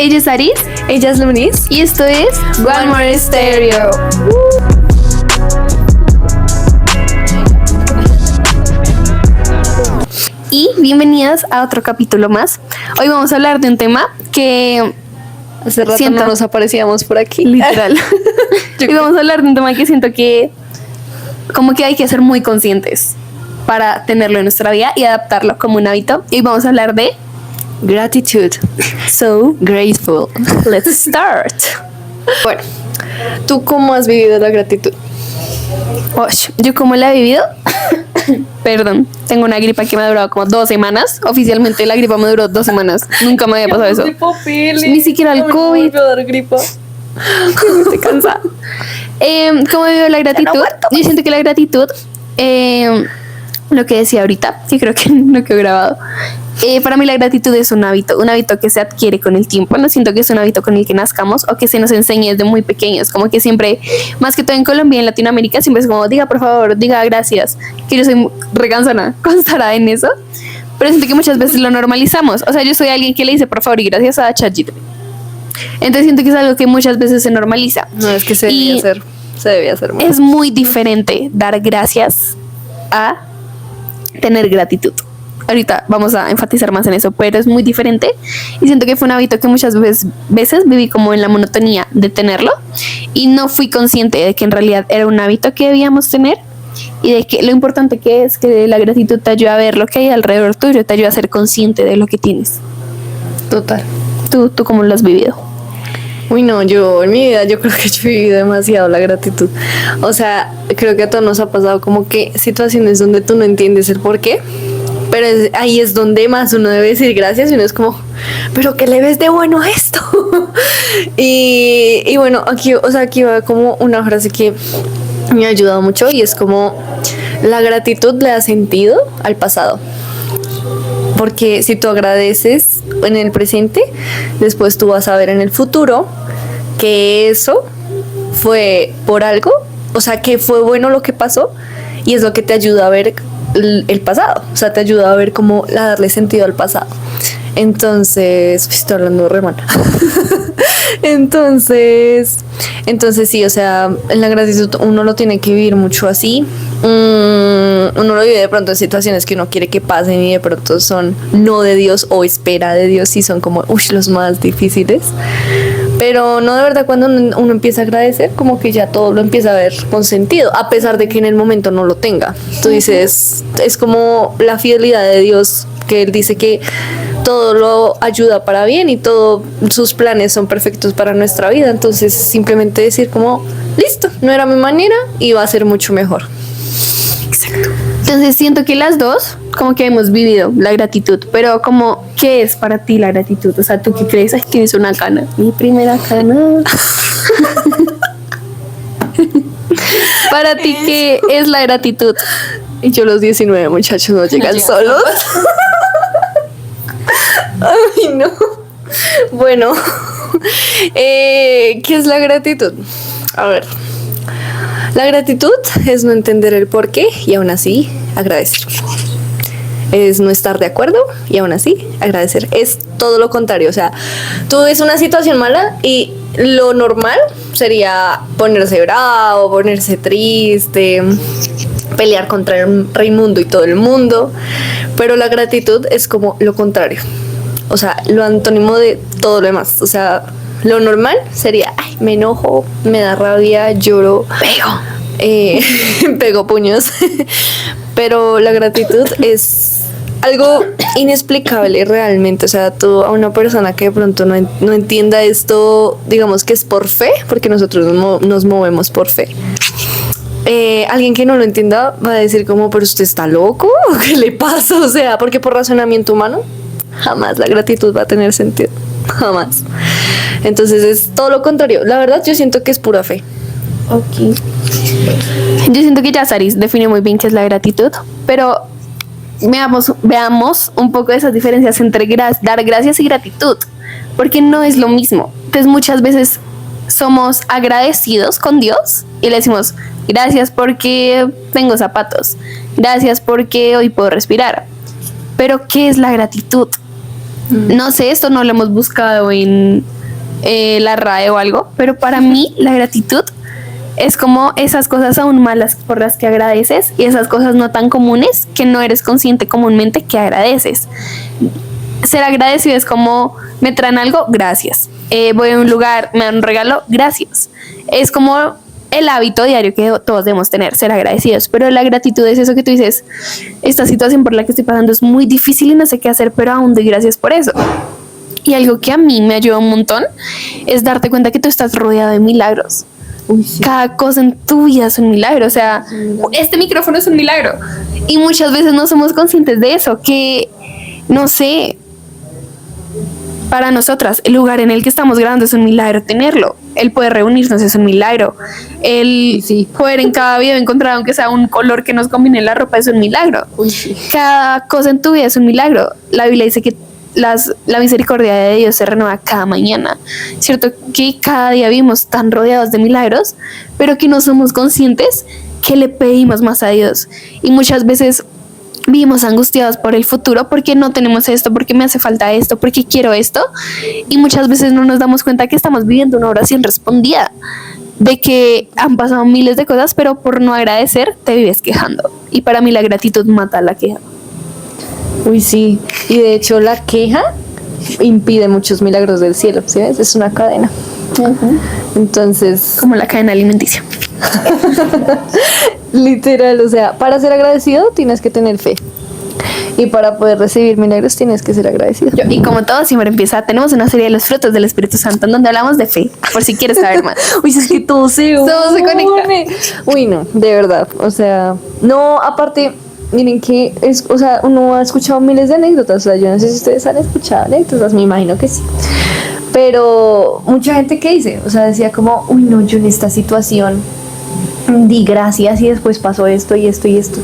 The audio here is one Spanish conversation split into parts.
Ella es Aris. Ella es Lunis. Y esto es One More Stereo. Y bienvenidas a otro capítulo más. Hoy vamos a hablar de un tema que hace rato no nos aparecíamos por aquí. Literal. Hoy vamos a hablar de un tema que siento que como que hay que ser muy conscientes para tenerlo en nuestra vida y adaptarlo como un hábito. Y hoy vamos a hablar de Gratitude. So Grateful. Let's start. Bueno, ¿tú cómo has vivido la gratitud? Yo como la he vivido. Perdón, tengo una gripa que me ha durado como 2 semanas. Oficialmente la gripa me duró 2 semanas. Nunca me había pasado eso. Ni siquiera el COVID. Me dar gripa. Estoy cansada. ¿Cómo he vivido la gratitud? Yo siento que la gratitud, lo que decía ahorita, que creo que no quedó grabado. Para mí la gratitud es un hábito que se adquiere con el tiempo. No siento que es un hábito con el que nazcamos o que se nos enseñe desde muy pequeños. Como que siempre, más que todo en Colombia y en Latinoamérica, siempre es como, diga por favor, diga gracias. Que yo soy recansona, constará en eso. Pero siento que muchas veces lo normalizamos. O sea, yo soy alguien que le dice por favor y gracias a ChatGPT. Entonces siento que es algo que muchas veces se normaliza. No, es que se debe hacer más. Es muy diferente dar gracias a tener gratitud. Ahorita vamos a enfatizar más en eso, pero es muy diferente y siento que fue un hábito que muchas veces viví como en la monotonía de tenerlo y no fui consciente de que en realidad era un hábito que debíamos tener y de que lo importante que es que la gratitud te ayuda a ver lo que hay alrededor tuyo, te ayuda a ser consciente de lo que tienes. Total. ¿Tú cómo lo has vivido? Uy, no, yo en mi vida yo creo que yo he vivido demasiado la gratitud. O sea, creo que a todos nos ha pasado como que situaciones donde tú no entiendes el por qué. Pero ahí es donde más uno debe decir gracias y uno es como, pero ¿qué le ves de bueno a esto? y bueno, aquí va como una frase que me ha ayudado mucho y es como, la gratitud le da sentido al pasado. Porque si tú agradeces en el presente, después tú vas a ver en el futuro que eso fue por algo, o sea, que fue bueno lo que pasó y es lo que te ayuda a ver el pasado, o sea, te ayuda a ver cómo darle sentido al pasado. Entonces, estoy hablando re mal. entonces sí, o sea, en la gratitud uno lo tiene que vivir mucho así. Uno lo vive de pronto en situaciones que uno quiere que pasen y de pronto son no de Dios o espera de Dios y son como los más difíciles. Pero no, de verdad, cuando uno empieza a agradecer, como que ya todo lo empieza a ver con sentido, a pesar de que en el momento no lo tenga. Tú dices, es como la fidelidad de Dios, que Él dice que todo lo ayuda para bien y todos sus planes son perfectos para nuestra vida. Entonces, simplemente decir como, listo, no era mi manera y va a ser mucho mejor. Exacto. Entonces siento que las dos como que hemos vivido la gratitud, pero como, ¿qué es para ti la gratitud? O sea, ¿tú qué crees? Ay, tienes una cana. Mi primera cana. Para ti, ¿qué es la gratitud? Y yo los 19 muchachos no llegan solos. Ay, no. Bueno, ¿qué es la gratitud? A ver. La gratitud es no entender el por qué y aún así agradecer. Es no estar de acuerdo y aún así agradecer. Es todo lo contrario. O sea, tú ves una situación mala y lo normal sería ponerse bravo, ponerse triste, pelear contra el Raimundo y todo el mundo. Pero la gratitud es como lo contrario. O sea, lo antónimo de todo lo demás. O sea, lo normal sería, ay, me enojo, me da rabia, lloro, pego puños. Pero la gratitud es algo inexplicable realmente. O sea, tú a una persona que de pronto no entienda esto, digamos que es por fe, porque nosotros nos movemos por fe. Alguien que no lo entienda va a decir como, pero usted está loco, ¿qué le pasa? O sea, porque por razonamiento humano jamás la gratitud va a tener sentido, jamás. Entonces es todo lo contrario. La verdad yo siento que es pura fe. Ok. Yo siento que ya Saris define muy bien qué es la gratitud, pero veamos un poco de esas diferencias entre dar gracias y gratitud, porque no es lo mismo. Entonces muchas veces somos agradecidos con Dios y le decimos gracias porque tengo zapatos, gracias porque hoy puedo respirar. Pero ¿qué es la gratitud? No sé, esto no lo hemos buscado en la RAE o algo, pero para mí la gratitud es como esas cosas aún malas por las que agradeces y esas cosas no tan comunes que no eres consciente comúnmente que agradeces. Ser agradecido es como me traen algo, gracias. Voy a un lugar, me dan un regalo, gracias. Es como el hábito diario que todos debemos tener, ser agradecidos. Pero la gratitud es eso que tú dices, esta situación por la que estoy pasando es muy difícil y no sé qué hacer, pero aún doy gracias por eso. Y algo que a mí me ayuda un montón es darte cuenta que tú estás rodeado de milagros. Uy, sí. Cada cosa en tu vida es un milagro. O sea, este micrófono es un milagro. Y muchas veces no somos conscientes de eso, que, no sé, para nosotras, el lugar en el que estamos grabando es un milagro tenerlo. El poder reunirnos es un milagro. El poder en cada video encontrar, aunque sea un color que nos combine la ropa, es un milagro. Uy, sí. Cada cosa en tu vida es un milagro. La Biblia dice que la misericordia de Dios se renueva cada mañana. Cierto que cada día vivimos tan rodeados de milagros, pero que no somos conscientes que le pedimos más a Dios. Y muchas veces vivimos angustiados por el futuro, porque no tenemos esto, porque me hace falta esto, porque quiero esto, y muchas veces no nos damos cuenta que estamos viviendo una oración respondida, de que han pasado miles de cosas, pero por no agradecer te vives quejando. Y para mí la gratitud mata a la queja. Uy, sí. Y de hecho la queja impide muchos milagros del cielo, ¿sí ves? Es una cadena. Entonces, Como la cadena alimenticia. literal, o sea, para ser agradecido tienes que tener fe. Y para poder recibir milagros tienes que ser agradecido. Y como todo siempre empieza, tenemos una serie de los frutos del Espíritu Santo en donde hablamos de fe, por si quieres saber más. Uy, es que todo se conecta. Uy, no, de verdad. O sea, no, aparte, miren que es, o sea, uno ha escuchado miles de anécdotas. O sea, yo no sé si ustedes han escuchado anécdotas, me imagino que sí. Pero mucha gente que dice, o sea, decía como, uy, no, yo en esta situación di gracias y después pasó esto y esto y esto.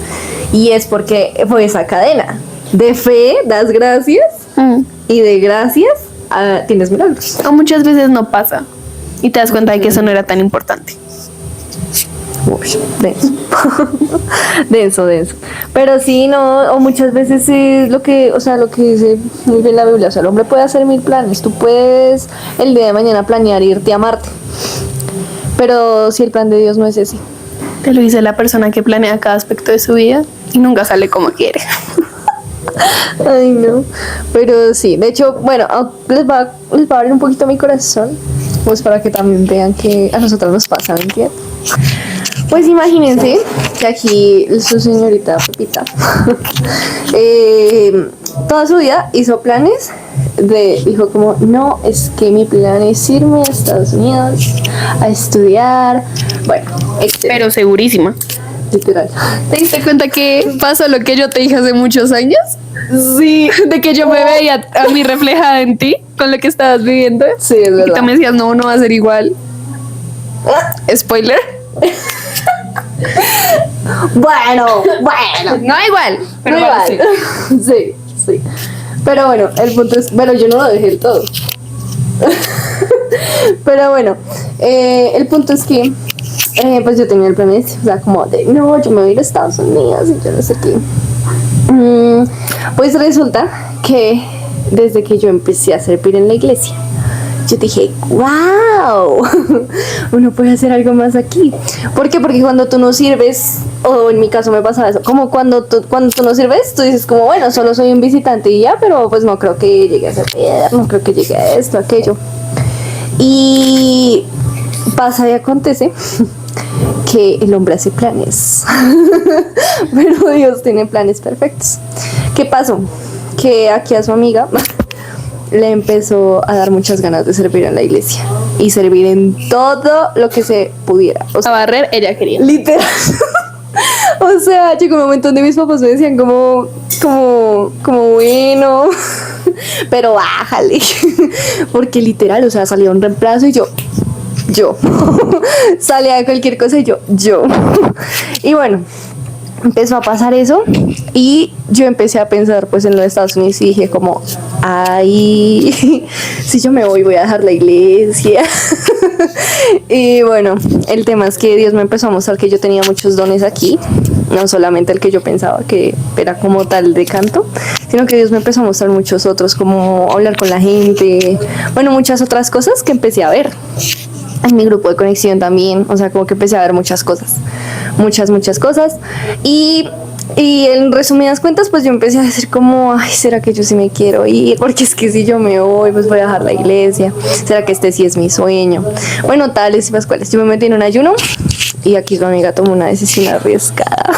Y es porque fue esa cadena de fe, das gracias y de gracias tienes milagros. O muchas veces no pasa y te das cuenta de que eso no era tan importante. Uy, denso. denso. Pero sí, no, o muchas veces es lo que, o sea, lo que dice muy bien la Biblia, o sea, el hombre puede hacer 1000 planes, tú puedes el día de mañana planear irte a Marte, pero si el plan de Dios no es ese. Te lo dice la persona que planea cada aspecto de su vida y nunca sale como quiere. Ay, no, pero sí, de hecho, bueno, les va a abrir un poquito mi corazón, pues para que también vean que a nosotros nos pasa, ¿me entiendes? Pues imagínense que aquí su señorita Pepita toda su vida hizo planes dijo como, no, es que mi plan es irme a Estados Unidos a estudiar, bueno, Pero segurísima. literal. ¿Te diste cuenta que pasó lo que yo te dije hace muchos años? Sí, De que yo me veía a mí reflejada en ti con lo que estabas viviendo. sí, es Y verdad. también decías, no va a ser igual. Spoiler. Bueno. No igual, pero No va a igual. ser. Sí. Pero bueno, el punto es, bueno, yo no lo dejé del todo. Pero bueno, el punto es que pues yo tenía el plan ese, o sea, como de, no, yo me voy a ir a Estados Unidos y yo no sé qué. Pues resulta que desde que yo empecé a servir en la iglesia, yo dije, wow, uno puede hacer algo más aquí. ¿Por qué? Porque cuando tú no sirves, o en mi caso me pasaba eso, como cuando tú no sirves, tú dices como, bueno, solo soy un visitante y ya, pero pues no creo que llegue a ser, no creo que llegue a esto, aquello. Y pasa y acontece que el hombre hace planes, pero Dios tiene planes perfectos. ¿Qué pasó? Que aquí a su amiga le empezó a dar muchas ganas de servir en la iglesia y servir en todo lo que se pudiera. O sea, A barrer, ella quería. literal. O sea, llegó un momento donde mis papás me decían como bueno, pero bájale. Porque literal, o sea, salía un reemplazo y yo salía cualquier cosa y yo. Y bueno, empezó a pasar eso y yo empecé a pensar pues en los Estados Unidos y dije como, ay, si yo me voy a dejar la iglesia. Y bueno, el tema es que Dios me empezó a mostrar que yo tenía muchos dones aquí, no solamente el que yo pensaba que era como tal de canto, sino que Dios me empezó a mostrar muchos otros, como hablar con la gente, bueno, muchas otras cosas que empecé a ver en mi grupo de conexión también, o sea, como que empecé a ver muchas cosas, muchas cosas. Y en resumidas cuentas, pues yo empecé a decir como, ay, ¿será que yo sí me quiero ir? Porque es que si yo me voy, pues voy a dejar la iglesia. ¿Será que este sí es mi sueño? Bueno, tales y más cuales. Yo me metí en un ayuno y aquí con mi amiga tomó una decisión arriesgada.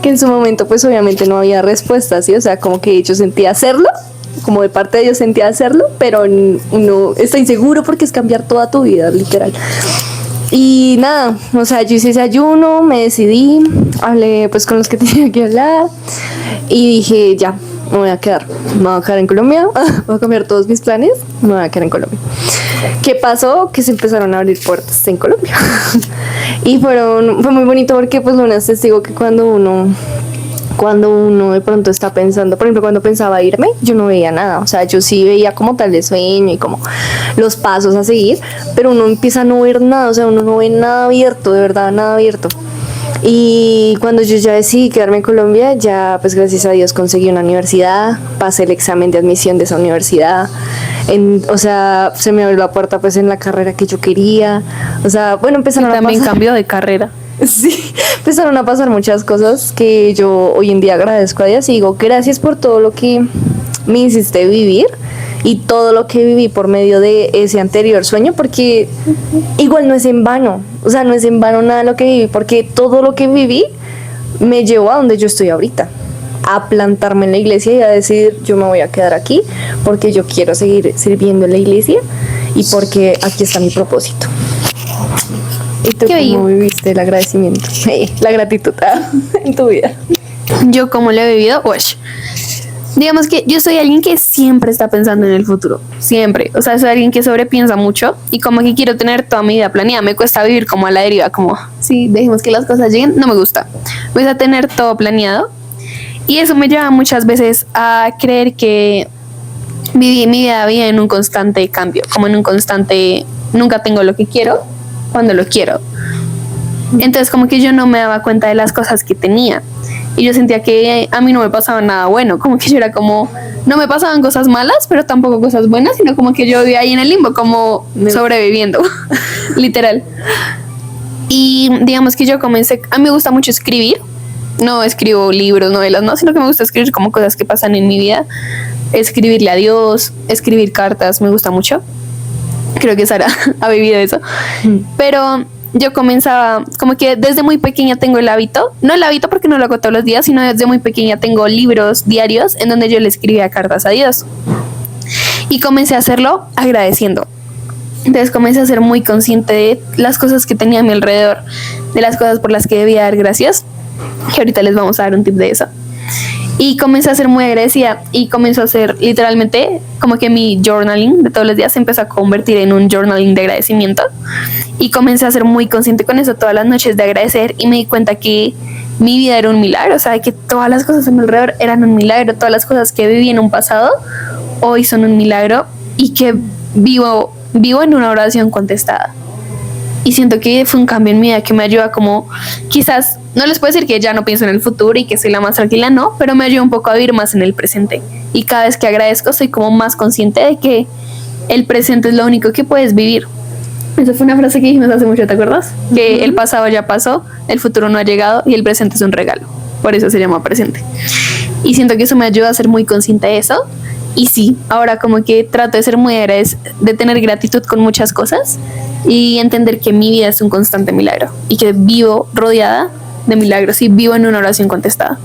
Que en su momento, pues obviamente no había respuesta, ¿sí? O sea, como que yo sentía hacerlo, como de parte de ellos sentía hacerlo, pero uno está inseguro porque es cambiar toda tu vida, literal. Y nada, o sea, yo hice ese ayuno, me decidí, hablé pues con los que tenía que hablar y dije, ya, me voy a quedar en Colombia, voy a cambiar todos mis planes, me voy a quedar en Colombia. ¿Qué pasó? Que se empezaron a abrir puertas en Colombia. Y fue muy bonito porque pues Luna es testigo que cuando uno de pronto está pensando, por ejemplo, cuando pensaba irme, yo no veía nada, o sea, yo sí veía como tal de sueño y como los pasos a seguir, pero uno empieza a no ver nada, o sea, uno no ve nada abierto, de verdad, nada abierto. Y cuando yo ya decidí quedarme en Colombia, ya pues gracias a Dios conseguí una universidad, pasé el examen de admisión de esa universidad, o sea, se me abrió la puerta pues en la carrera que yo quería, o sea, bueno, empezaron a pasar. También cambio de carrera. Sí, empezaron a pasar muchas cosas que yo hoy en día agradezco a Dios y digo gracias por todo lo que me hiciste vivir y todo lo que viví por medio de ese anterior sueño, porque igual no es en vano, o sea, no es en vano nada lo que viví, porque todo lo que viví me llevó a donde yo estoy ahorita, a plantarme en la iglesia y a decir yo me voy a quedar aquí porque yo quiero seguir sirviendo en la iglesia y porque aquí está mi propósito. ¿Y tú cómo viviste el agradecimiento, la gratitud en tu vida? Yo como lo he vivido, digamos que yo soy alguien que siempre está pensando en el futuro, siempre, o sea, soy alguien que sobrepiensa mucho y como que quiero tener toda mi vida planeada, me cuesta vivir como a la deriva, como, sí, dejemos que las cosas lleguen, no me gusta, voy a tener todo planeado y eso me lleva muchas veces a creer que mi vida vive en un constante cambio, como en un constante, nunca tengo lo que quiero cuando lo quiero. Entonces como que yo no me daba cuenta de las cosas que tenía y yo sentía que a mí no me pasaba nada bueno, como que yo era como, no me pasaban cosas malas pero tampoco cosas buenas, sino como que yo vivía ahí en el limbo, como sobreviviendo literal. Y digamos que yo comencé, a mí me gusta mucho escribir, no escribo libros, novelas, no, sino que me gusta escribir como cosas que pasan en mi vida, escribirle a Dios, escribir cartas, me gusta mucho. Creo que Sara ha vivido eso. Pero yo comenzaba, como que desde muy pequeña tengo el hábito, no el hábito porque no lo hago todos los días, sino desde muy pequeña tengo libros diarios en donde yo le escribía cartas a Dios. Y comencé a hacerlo agradeciendo. Entonces comencé a ser muy consciente de las cosas que tenía a mi alrededor, de las cosas por las que debía dar gracias, que ahorita les vamos a dar un tip de eso. Y comencé a ser muy agradecida y comenzó a ser literalmente como que mi journaling de todos los días se empezó a convertir en un journaling de agradecimiento y comencé a ser muy consciente con eso todas las noches de agradecer y me di cuenta que mi vida era un milagro, o sea, que todas las cosas a mi alrededor eran un milagro, todas las cosas que viví en un pasado hoy son un milagro y que vivo en una oración contestada. Y siento que fue un cambio en mi vida que me ayuda como, quizás, no les puedo decir que ya no pienso en el futuro y que soy la más tranquila, no, pero me ayuda un poco a vivir más en el presente. Y cada vez que agradezco soy como más consciente de que el presente es lo único que puedes vivir. Esa fue una frase que dijimos hace mucho, ¿te acuerdas? Que el pasado ya pasó, el futuro no ha llegado y el presente es un regalo. Por eso se llama presente. Y siento que eso me ayuda a ser muy consciente de eso. Y sí, ahora como que trato de ser muy de tener gratitud con muchas cosas y entender que mi vida es un constante milagro y que vivo rodeada de milagros y vivo en una oración contestada.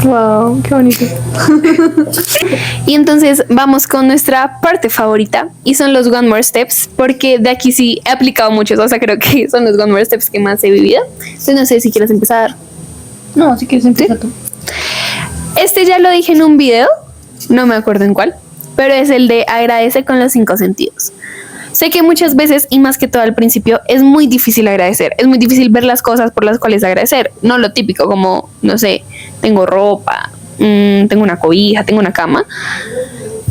Wow, qué bonito. Y entonces vamos con nuestra parte favorita y son los One More Steps, porque de aquí sí he aplicado muchos, o sea, creo que son los One More Steps que más he vivido. Entonces no sé si quieres empezar. No, si quieres empezar tú. Este ya lo dije en un video, no me acuerdo en cuál, pero es el de agradece con los 5 sentidos. Sé que muchas veces, y más que todo al principio, es muy difícil agradecer, es muy difícil ver las cosas por las cuales agradecer, no lo típico como, no sé, tengo ropa, tengo una cobija, tengo una cama,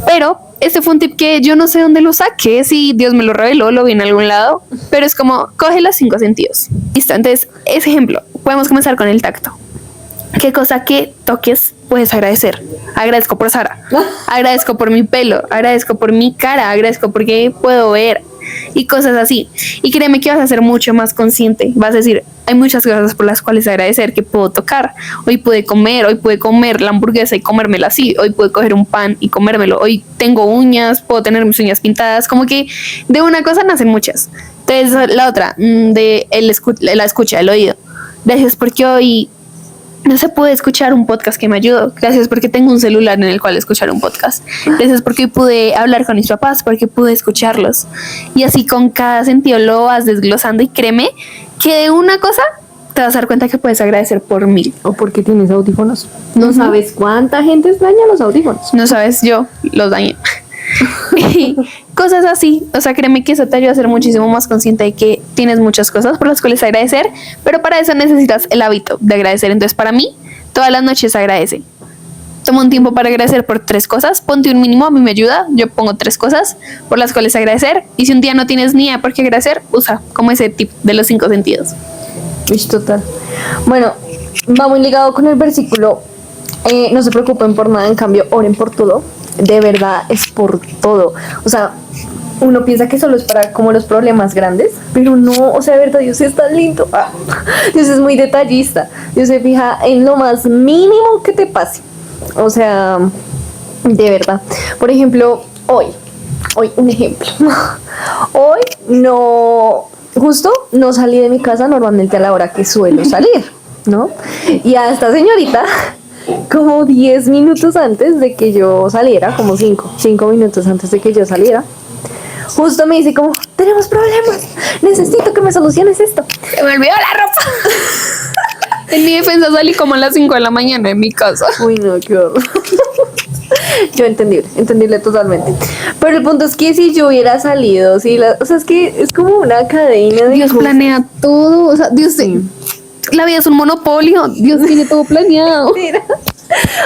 pero este fue un tip que yo no sé dónde lo saqué, si Dios me lo reveló, lo vi en algún lado, pero es como, coge los 5 sentidos. Listo, entonces, ese ejemplo, podemos comenzar con el tacto. ¿Qué cosa que toques puedes agradecer? Agradezco por Sara, agradezco por mi pelo, agradezco por mi cara, agradezco porque puedo ver y cosas así. Y créeme que vas a ser mucho más consciente. Vas a decir, hay muchas cosas por las cuales agradecer que puedo tocar. Hoy pude comer la hamburguesa y comérmela así. Hoy pude coger un pan y comérmelo. Hoy tengo uñas, puedo tener mis uñas pintadas. Como que de una cosa nacen muchas. Entonces la otra, la escucha, el oído. Gracias porque hoy no se puede escuchar un podcast que me ayudó. Gracias porque tengo un celular en el cual escuchar un podcast. Gracias porque pude hablar con mis papás, porque pude escucharlos. Y así con cada sentido lo vas desglosando y créeme que de una cosa te vas a dar cuenta que puedes agradecer por 1000. O porque tienes audífonos. No sabes cuánta gente daña los audífonos. No sabes, yo los dañé. Y cosas así, o sea, créeme que eso te ayuda a ser muchísimo más consciente de que tienes muchas cosas por las cuales agradecer, pero para eso necesitas el hábito de agradecer. Entonces, para mí, todas las noches agradece. Toma un tiempo para agradecer por 3 cosas, ponte un mínimo, a mí me ayuda, yo pongo 3 cosas por las cuales agradecer, y si un día no tienes ni idea por qué agradecer, usa como ese tip de los 5 sentidos. Total. Bueno, va muy ligado con el versículo, no se preocupen por nada, en cambio, oren por todo. De verdad es por todo. O sea, uno piensa que solo es para como los problemas grandes, pero no, o sea, de verdad, Dios es tan lindo. Dios es muy detallista. Dios se fija en lo más mínimo que te pase. O sea, de verdad. Por ejemplo, hoy un ejemplo. Hoy justo no salí de mi casa normalmente a la hora que suelo salir, ¿no? Y a esta señorita, como 10 minutos antes de que yo saliera, como 5 minutos antes de que yo saliera, justo me dice como, tenemos problemas, necesito que me soluciones esto. Se me olvidó la ropa. En mi defensa salí como a las 5 de la mañana en mi casa. Uy, no, qué horror. Yo entendible totalmente. Pero el punto es que si yo hubiera salido, o sea, es que es como una cadena de Dios cosas. planea todo, o sea, Dios Sí. La vida es un monopolio, Dios tiene todo planeado. Mira.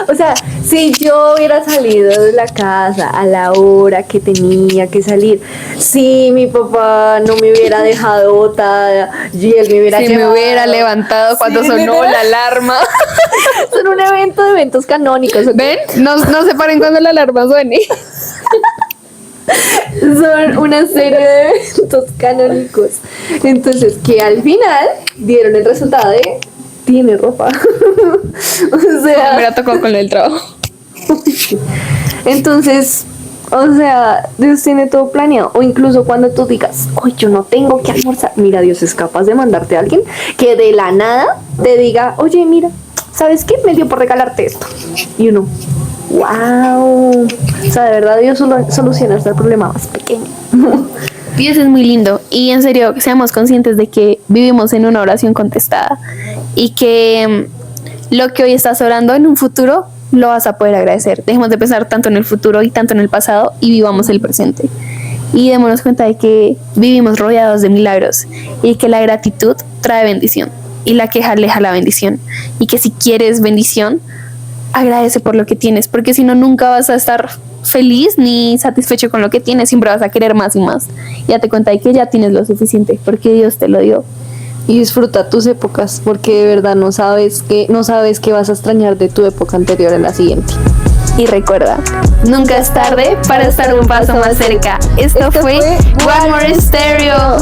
O sea, si yo hubiera salido de la casa a la hora que tenía que salir, si mi papá no me hubiera dejado botada y él me hubiera Si me hubiera levantado cuando sonó la alarma. Son un evento de eventos canónicos, ¿ok? ¿Ven? No se paren cuando la alarma suene. Son una serie de eventos canónicos. Entonces, que al final dieron el resultado de tiene ropa. O sea, Me la tocó con el trabajo. entonces, o sea, Dios tiene todo planeado. O incluso cuando tú digas, hoy yo no tengo que almorzar, mira, Dios es capaz de mandarte a alguien que de la nada te diga, oye, mira, ¿sabes qué? Me dio por regalarte esto. Y uno, wow. O sea, de verdad Dios soluciona hasta el problema más pequeño. Dios es muy lindo y en serio seamos conscientes de que vivimos en una oración contestada y que lo que hoy estás orando en un futuro lo vas a poder agradecer. Dejemos de pensar tanto en el futuro y tanto en el pasado y vivamos el presente. Y démonos cuenta de que vivimos rodeados de milagros y que la gratitud trae bendición y la queja aleja la bendición. Y que si quieres bendición, agradece por lo que tienes, porque si no, nunca vas a estar feliz ni satisfecho con lo que tienes, siempre vas a querer más y más. Y date cuenta de que ya tienes lo suficiente, porque Dios te lo dio. Y disfruta tus épocas, porque de verdad no sabes qué vas a extrañar de tu época anterior en la siguiente. Y recuerda, nunca es tarde para estar un paso más cerca. Esto fue One More Stereo.